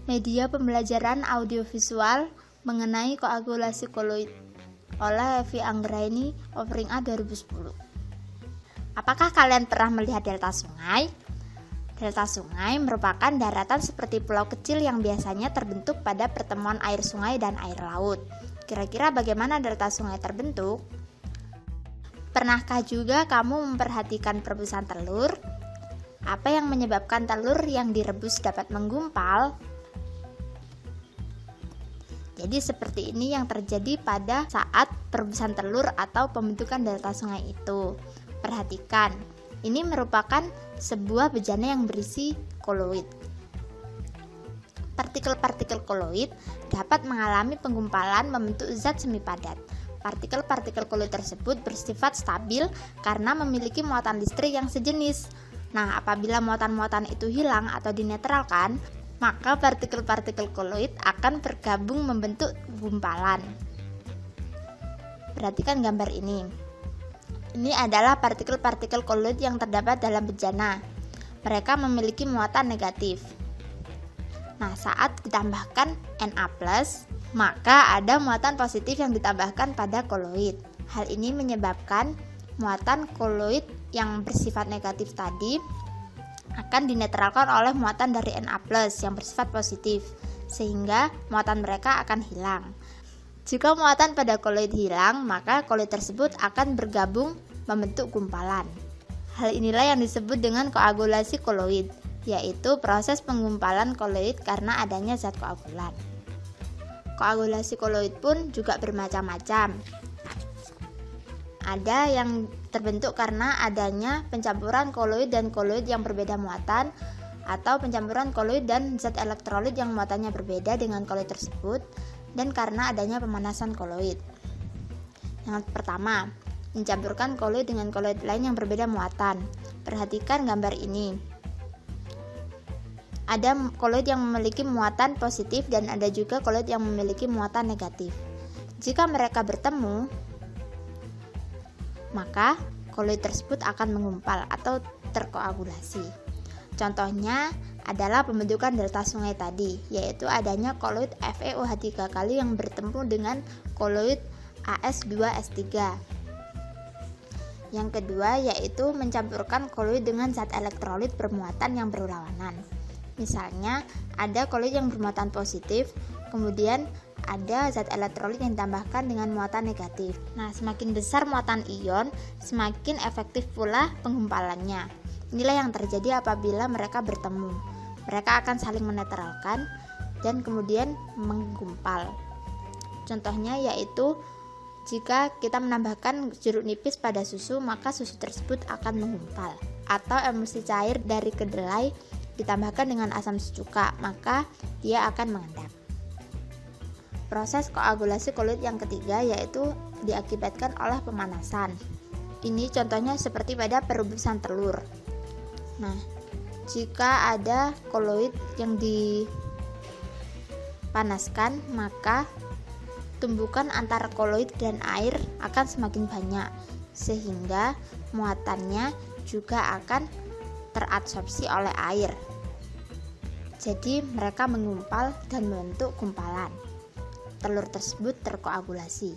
Media pembelajaran audiovisual mengenai koagulasi koloid oleh Evi Anggraini, Offering A 2010. Apakah kalian pernah melihat delta sungai? Delta sungai merupakan daratan seperti pulau kecil yang biasanya terbentuk pada pertemuan air sungai dan air laut. Kira-kira bagaimana delta sungai terbentuk? Pernahkah juga kamu memperhatikan perebusan telur? Apa yang menyebabkan telur yang direbus dapat menggumpal? Jadi seperti ini yang terjadi pada saat perebusan telur atau pembentukan delta sungai itu. Perhatikan, ini merupakan sebuah bejana yang berisi koloid. Partikel-partikel koloid dapat mengalami penggumpalan membentuk zat semi padat. Partikel-partikel koloid tersebut bersifat stabil karena memiliki muatan listrik yang sejenis. Nah, apabila muatan-muatan itu hilang atau dinetralkan, maka partikel-partikel koloid akan bergabung membentuk gumpalan. Perhatikan gambar ini. Ini adalah partikel-partikel koloid yang terdapat dalam bejana. Mereka memiliki muatan negatif. Nah, saat ditambahkan Na+, maka ada muatan positif yang ditambahkan pada koloid. Hal ini menyebabkan muatan koloid yang bersifat negatif tadi akan dinetralkan oleh muatan dari Na+ yang bersifat positif, sehingga muatan mereka akan hilang. Jika muatan pada koloid hilang, maka koloid tersebut akan bergabung membentuk gumpalan. Hal inilah yang disebut dengan koagulasi koloid, yaitu proses penggumpalan koloid karena adanya zat koagulan. Koagulasi koloid pun juga bermacam-macam. Ada yang terbentuk karena adanya pencampuran koloid dan koloid yang berbeda muatan, atau pencampuran koloid dan zat elektrolit yang muatannya berbeda dengan koloid tersebut, dan karena adanya pemanasan koloid. Yang pertama, mencampurkan koloid dengan koloid lain yang berbeda muatan. Perhatikan gambar ini. Ada koloid yang memiliki muatan positif dan ada juga koloid yang memiliki muatan negatif. Jika mereka bertemu, maka koloid tersebut akan mengumpal atau terkoagulasi. Contohnya adalah pembentukan delta sungai tadi, yaitu adanya koloid FeOH3 kali yang bertemu dengan koloid As2S3. Yang kedua yaitu mencampurkan koloid dengan zat elektrolit bermuatan yang berlawanan. Misalnya ada koloid yang bermuatan positif, kemudian ada zat elektrolit yang ditambahkan dengan muatan negatif. Nah, semakin besar muatan ion, semakin efektif pula penggumpalannya. Inilah yang terjadi apabila mereka bertemu. Mereka akan saling menetralkan dan kemudian menggumpal. Contohnya yaitu jika kita menambahkan jeruk nipis pada susu, maka susu tersebut akan menggumpal. Atau emulsi cair dari kedelai ditambahkan dengan asam secuka, maka dia akan mengendap. Proses koagulasi koloid yang ketiga yaitu diakibatkan oleh pemanasan. Ini contohnya seperti pada perebusan telur. Nah, jika ada koloid yang dipanaskan, maka tumbukan antara koloid dan air akan semakin banyak, sehingga muatannya juga akan terabsorpsi oleh air. Jadi mereka mengumpal dan membentuk gumpalan. Telur tersebut terkoagulasi.